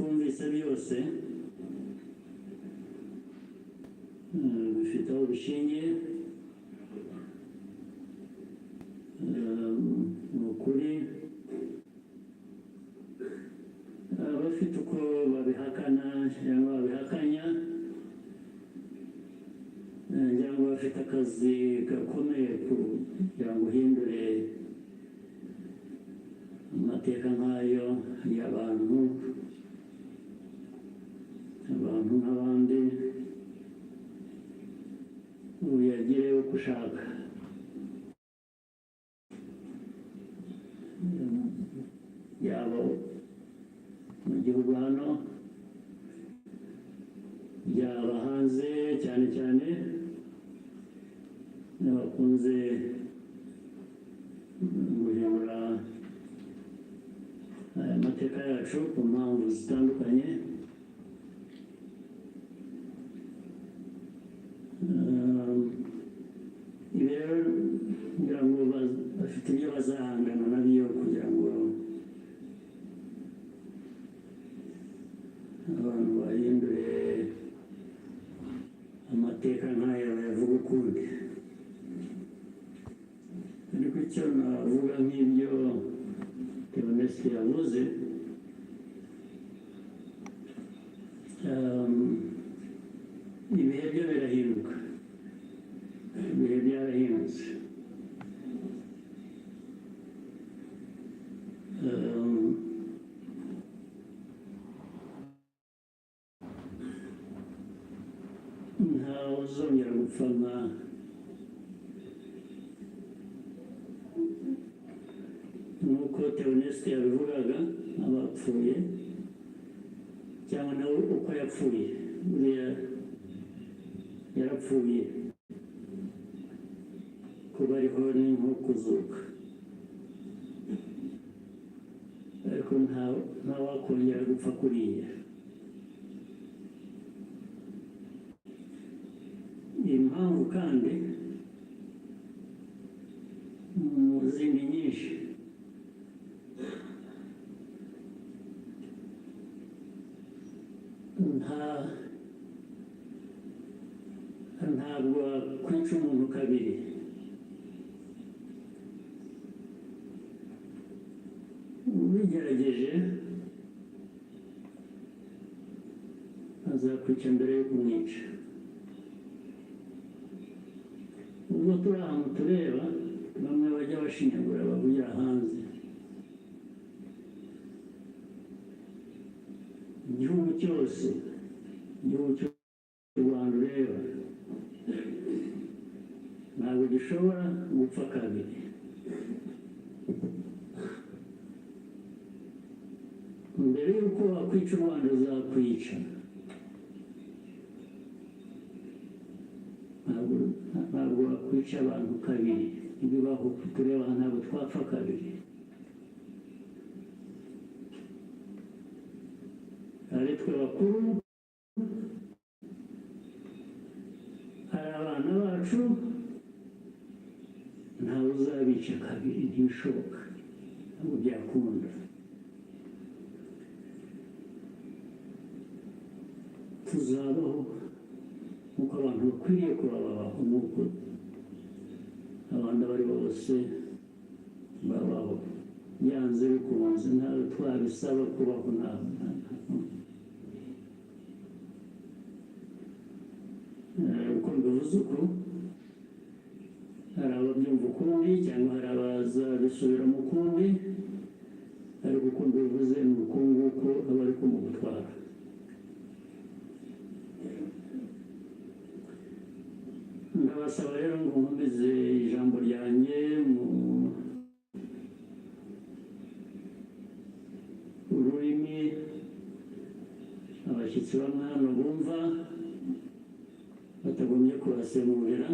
twumvise byose bifite aho bishingiye. Ni ukuri abafite uko babihakana cyangwa babihakanya, ngira ngo bafite akazi gakomeye kugira ngo uhindure amateka nk'ayo y'abantu nk'abandi, uyagire uko ushaka. Yaba mu gihugu hano, yaba hanze, cyane cyane n'abakunze guhindura aya mateka yacu ku mpamvu zitandukanye. Ibi rero ngira ngo bafite ibyo bazahangana nabyo kugira ngo abantu bahindure amateka nk'aya bayavuga ukundi. Ariko icyo navuga nk'ibyo Theoneste yavuze, ibihe byo birahinduka, ibihe byarahindutse. Ntawe uzongera gupfa nk'uko Theoneste yabivugaga, abapfuye cyangwa nawe uko yapfuye. Buriya yarapfuye, kuba ariho ni nko kuzuka, ariko ntawakongera gupfa kuriya. Impamvu kandi mu zindi nyinshi, ntabwo wakwica umuntu kabiri. Ubigerageje azakwica mbere yo kumwica. Ubwo turi ahantu tureba, bamwe bajya bashinyagura bavugira hanze. Igihugu cyose, igihugu cy'u Rwanda ureba, ntabwo gishobora gupfa kabiri. Mbere y'uko wakwica u Rwanda uzakwica. Ntabwo wakwica abantu kabiri. Ibibaho tureba ntabwo twapfa kabiri. Ari twe bakuru, hari abana bacu, ntawe uzabica kabiri, ntibishoboka, ntabwo byakunda. Tuzabaho nk'uko abantu bakwiriye kuba babaho, nk'uko abandi abo ari bo bose babaho, byanze bikunze, ntawe twabisaba kubaho. Uko mbivuze uko, hari ababyumva ukundi cyangwa hari abazabisubiramo ukundi, ariko uko mbivuze ni uko nguko aba ariko mu gutwara. Ndabasaba rero ngo nkomeze ijambo ryanjye mu rurimi abashyitsi bamwe hano bumva, batagombye kubasemurira,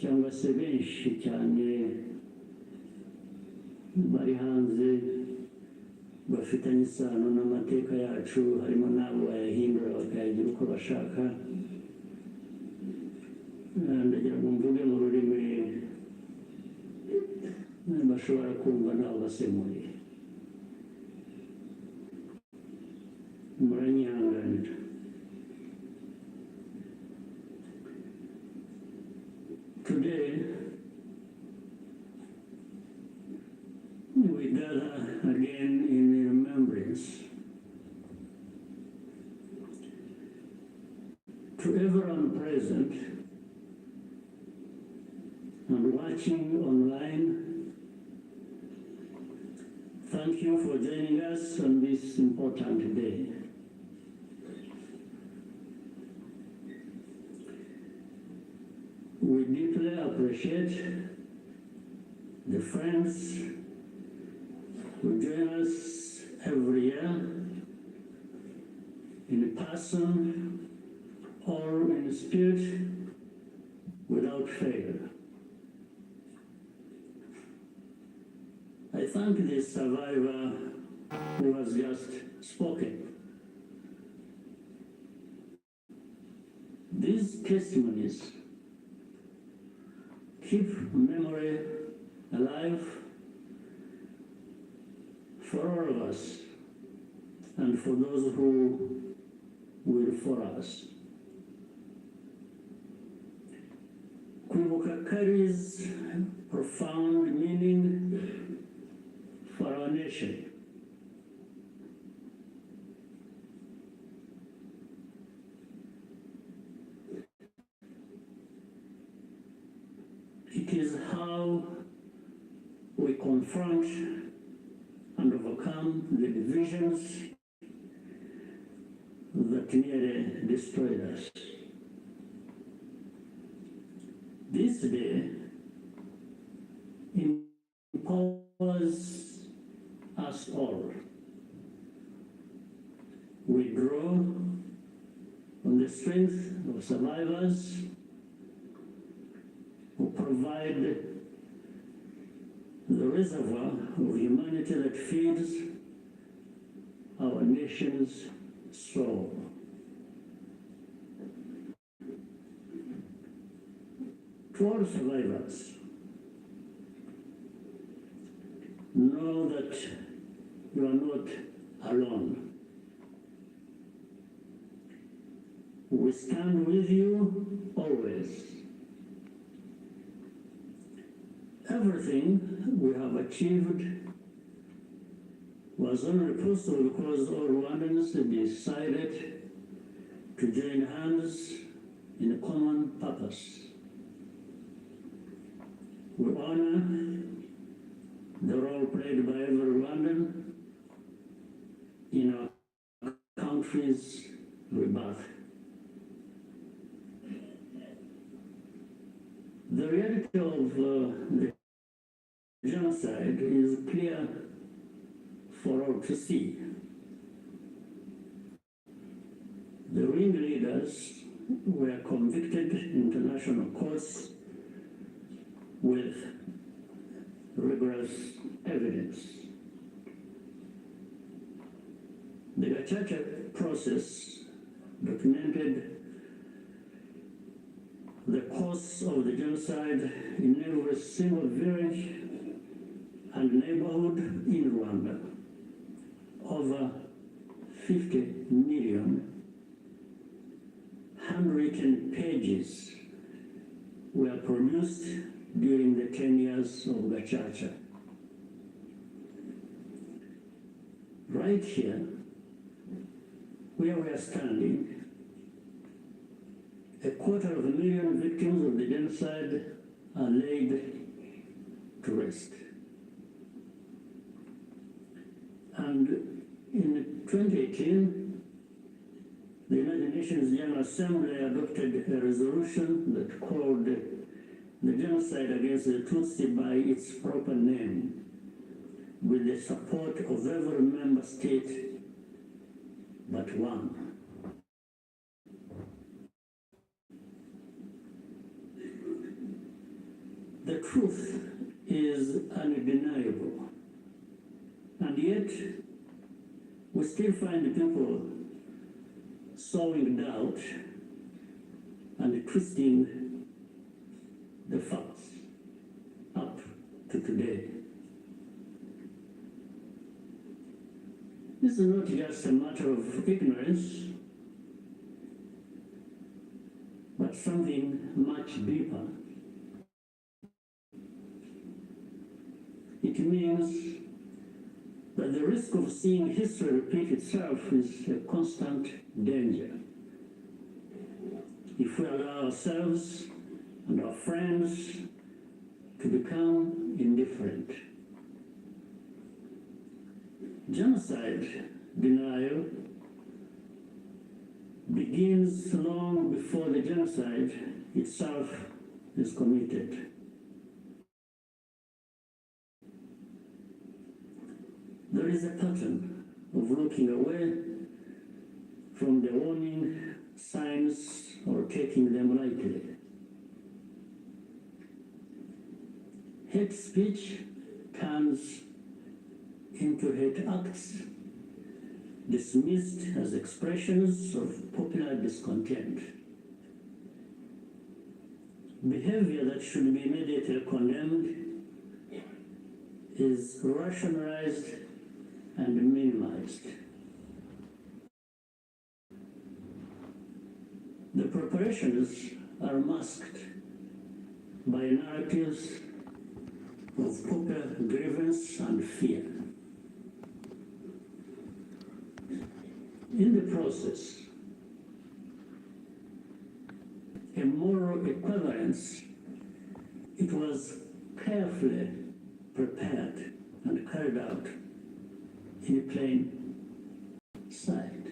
cyangwa se benshi cyane bari hanze bafitanye isano n'amateka yacu, harimo n'abo bayahindura bakayagira uko bashaka. Ndagira ngo mvuge mu rurimi bashobora kumva nabo basemuriye. gather again in remembrance. To everyone present and watching online, thank you for joining us on this important day. We deeply appreciate the friends who join us every year in person or in spirit without fail. I thank the survivor who has just spoken. These testimonies keep memory alive for all of us and for those who will follow us. Kwibuka carries profound meaning for our nation. It is how we confront and overcome the divisions that nearly destroyed us. This day empowers us all. We draw on the strength of survivors who provide the reservoir of humanity that feeds our nation's soul. To all survivors, know that you are not alone. We stand with you always. Everything we have achieved was only possible because all Rwandans decided to join hands in a common purpose. We honor the role played by every Rwandan in our country's rebirth. The reality of the genocide is clear for all to see. The ringleaders were convicted in international courts with rigorous evidence. The Gacaca process documented the course of the genocide in every single village and neighborhood in Rwanda. Over 50 million handwritten pages were produced during the 10 years of Gacaca. Right here, where we are standing, 250,000 victims of the genocide are laid to rest. And in 2018, the United Nations General Assembly adopted a resolution that called the genocide against the Tutsi by its proper name, with the support of every member state but one. The truth is undeniable, and yet we still find people sowing doubt and twisting the facts up to today. This is not just a matter of ignorance, but something much deeper. It means the risk of seeing history repeat itself is a constant danger. If we allow ourselves and our friends to become indifferent. Genocide denial begins long before the genocide itself is committed. There is a pattern of looking away from the warning signs or taking them lightly. Hate speech turns into hate acts, dismissed as expressions of popular discontent. Behavior that should be immediately condemned is rationalized and minimized. The preparations are masked by narratives of popular grievance and fear. In the process, a moral equivalence, it was carefully prepared and carried out in plain sight.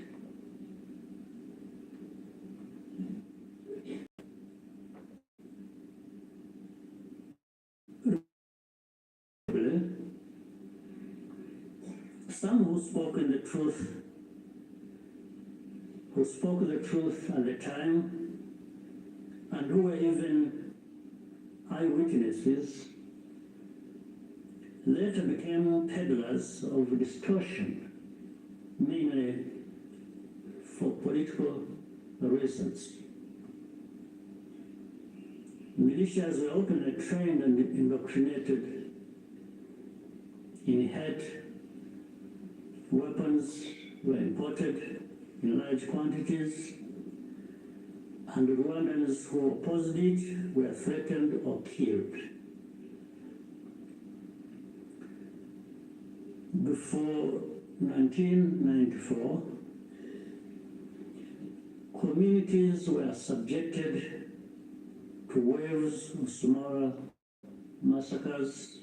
Some who spoke the truth at the time, and who were even eyewitnesses, later became peddlers of distortion, mainly for political reasons. Militias were openly trained and indoctrinated in hate. Weapons were imported in large quantities, and Rwandans who opposed it were threatened or killed. Before 1994, communities were subjected to waves of smaller massacres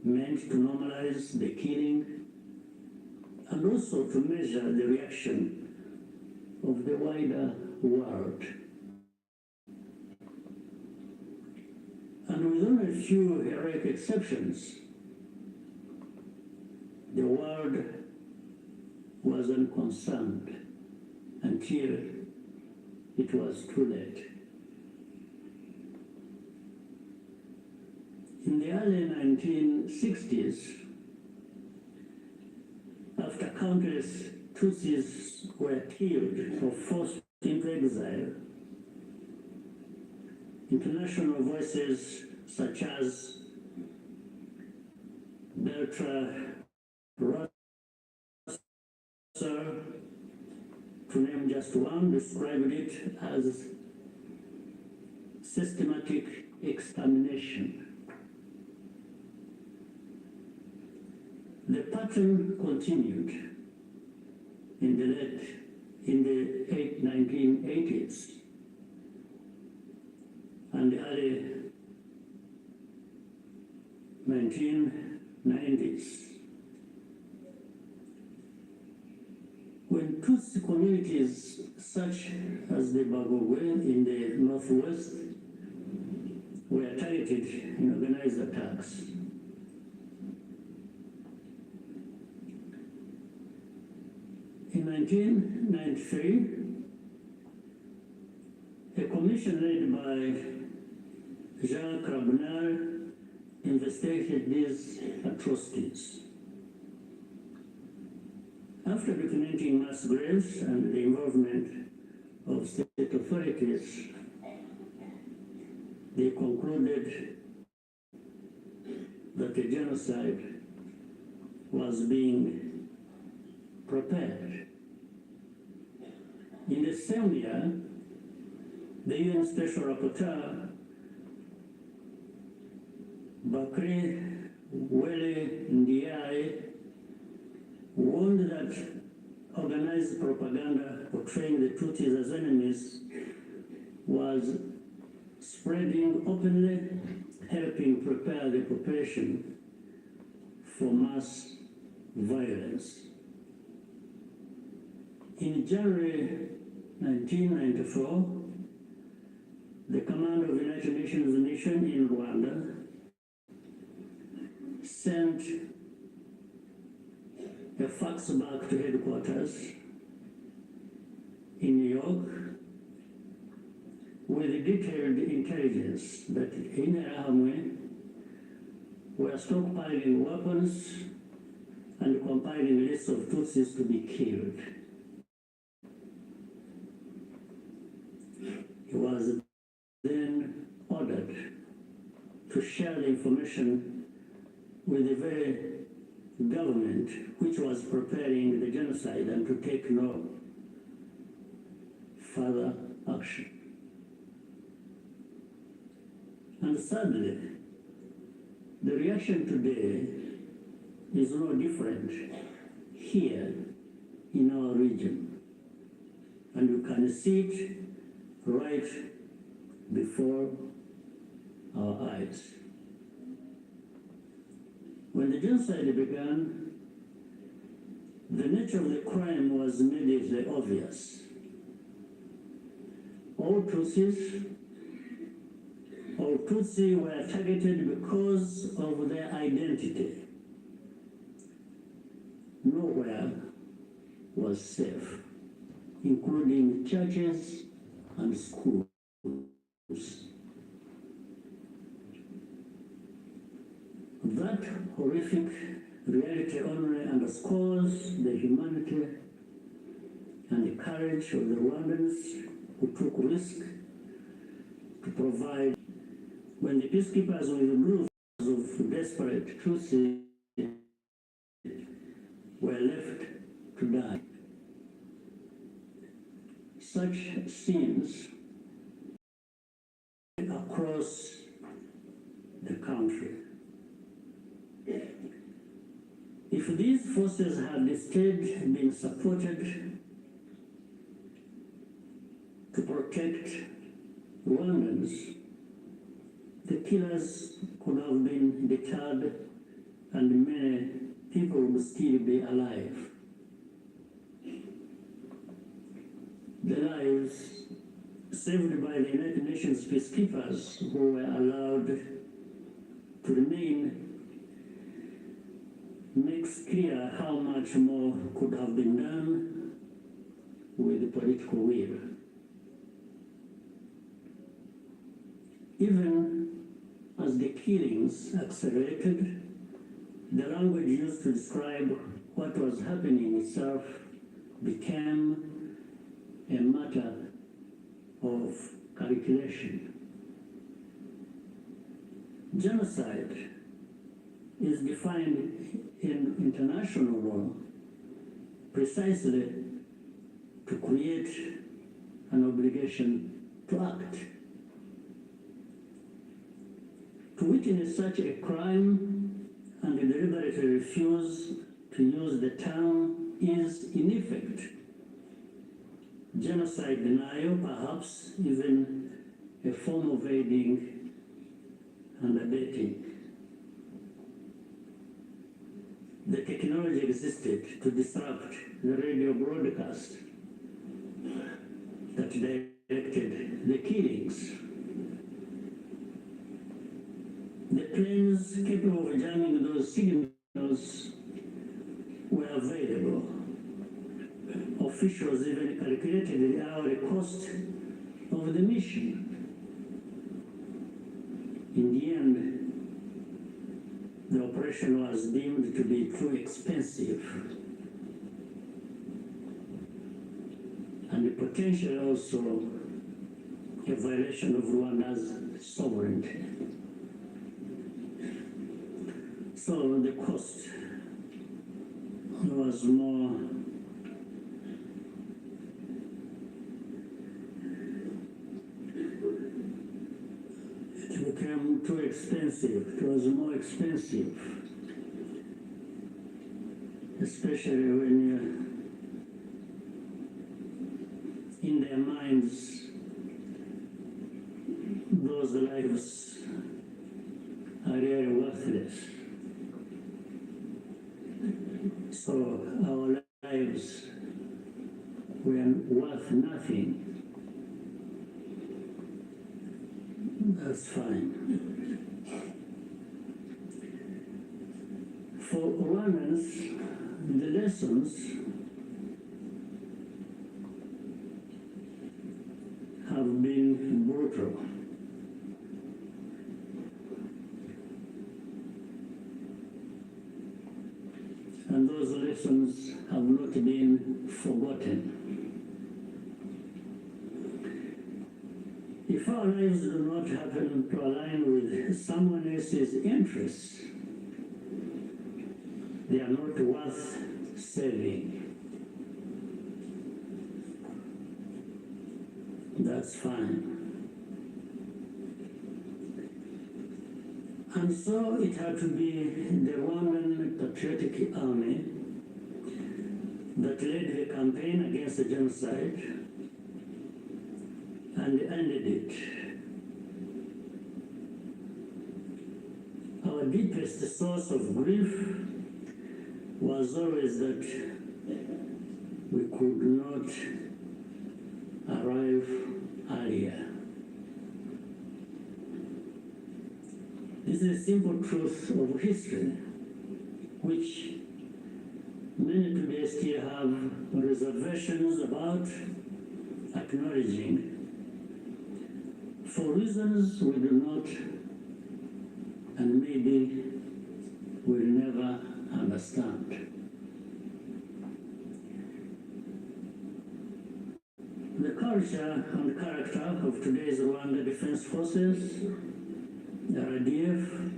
meant to normalize the killing and also to measure the reaction of the wider world. And with only a few heroic exceptions, the world was unconcerned until it was too late. In the early 1960s, after countless Tutsis were killed or forced into exile, international voices such as Bertrand Russell, to name just one, described it as systematic extermination. The pattern continued in the 1980s and the early 1990s. When Tutsi communities such as the Bagogwe in the northwest were targeted in organized attacks, in 1993, a commission led by Jean Carbonell investigated these atrocities. After documenting mass graves and the involvement of state authorities, they concluded that a genocide was being prepared. In the same year, the UN Special Rapporteur, Bakri Wele Ndiaye warned that organized propaganda portraying the Tutsis as enemies was spreading openly, helping prepare the population for mass violence. In January 1994, the command of the United Nations mission in Rwanda sent a fax back to headquarters in New York with detailed intelligence that Interahamwe were stockpiling weapons and compiling lists of Tutsis to be killed. He was then ordered to share the information with the very government which was preparing the genocide and to take no further action. And sadly, the reaction today is no different here in our region. And you can see it right before our eyes. When the genocide began, the nature of the crime was immediately obvious. All Tutsis were targeted because of their identity. Nowhere was safe, including churches and schools. That horrific reality only underscores the humanity and the courage of the Rwandans who took risk to provide. When the peacekeepers with groups of desperate Tutsis were left to die. Such scenes across the country. If these forces had instead been supported to protect Rwandans, the killers could have been deterred and many people would still be alive. The lives saved by the United Nations peacekeepers who were allowed to remain makes clear how much more could have been done with political will. Even as the killings accelerated, the language used to describe what was happening itself became a matter of calculation. Genocide is defined in international law precisely to create an obligation to act. To witness such a crime and deliberately refuse to use the term is, in effect, genocide denial, perhaps even a form of aiding and abetting. The technology existed to disrupt the radio broadcast that directed the killings. The planes capable of jamming those signals were available. Officials even calculated the hourly cost of the mission. In the end, the operation was deemed to be too expensive and potentially also a violation of Rwanda's sovereignty. So the cost was more it became too expensive. It was more expensive, especially when in their minds those lives are really worthless. So our lives were worth nothing. That's fine. For Rwandans, the lessons have been brutal. And those lessons have not been forgotten. If our lives do not happen to align with someone else's interests, they are not worth saving. That's fine. And so it had to be the Rwandan Patriotic Army that led the campaign against the genocide and ended it. Our deepest source of grief was always that we could not arrive earlier. This is a simple truth of history, which many today still have reservations about acknowledging for reasons we do not and maybe will never understand. The culture and character of today's Rwanda Defense Forces, the RDF,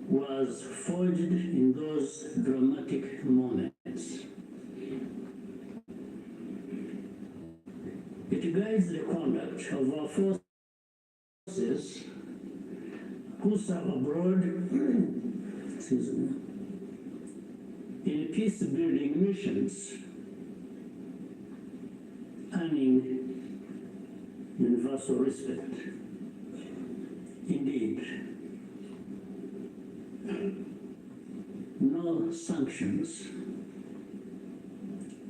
was forged in those dramatic moments. It guides the conduct of our forces who serve abroad excuse me, in peace-building missions, earning universal respect. Indeed, no sanctions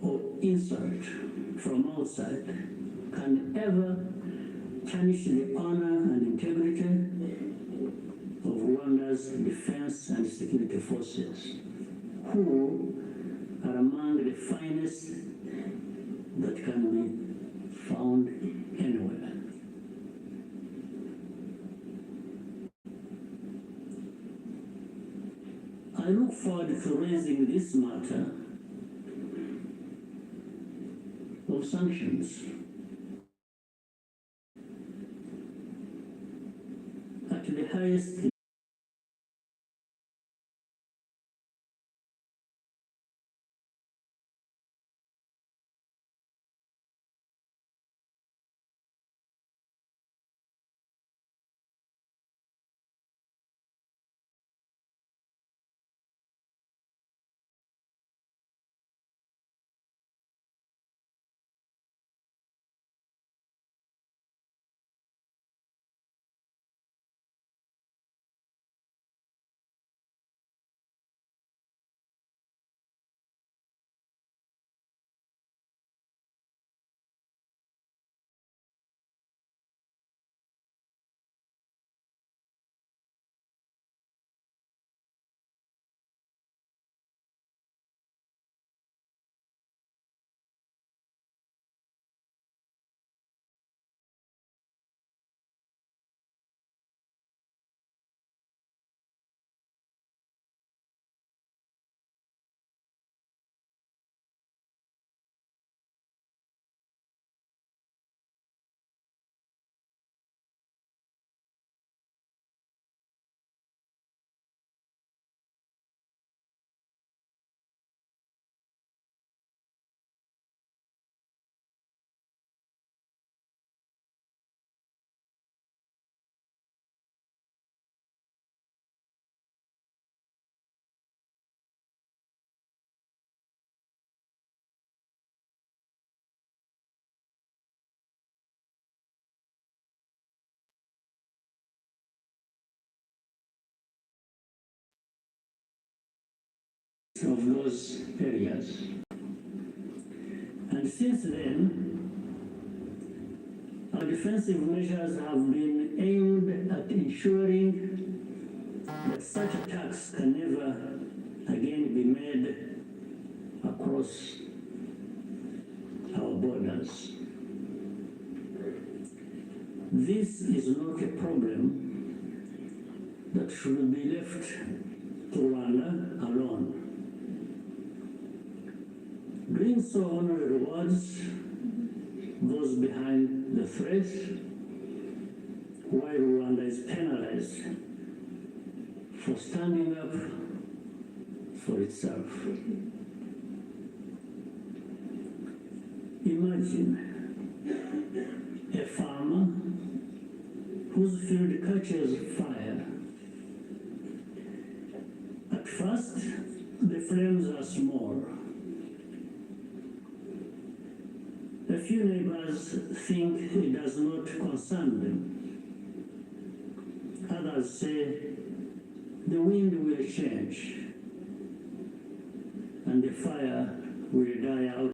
or insult from outside can ever tarnish the honor and integrity of Rwanda's defense and security forces, who are among the finest that can be found anywhere. I look forward to raising this matter of sanctions at the highest of those areas. And since then, our defensive measures have been aimed at ensuring that such attacks can never again be made across our borders. This is not a problem that should be left to Rwanda alone. Doing so only rewards those behind the threat, while Rwanda is penalized for standing up for itself. Imagine a farmer whose field catches fire. At first, the flames are small. A few neighbors think it does not concern them. Others say the wind will change and the fire will die out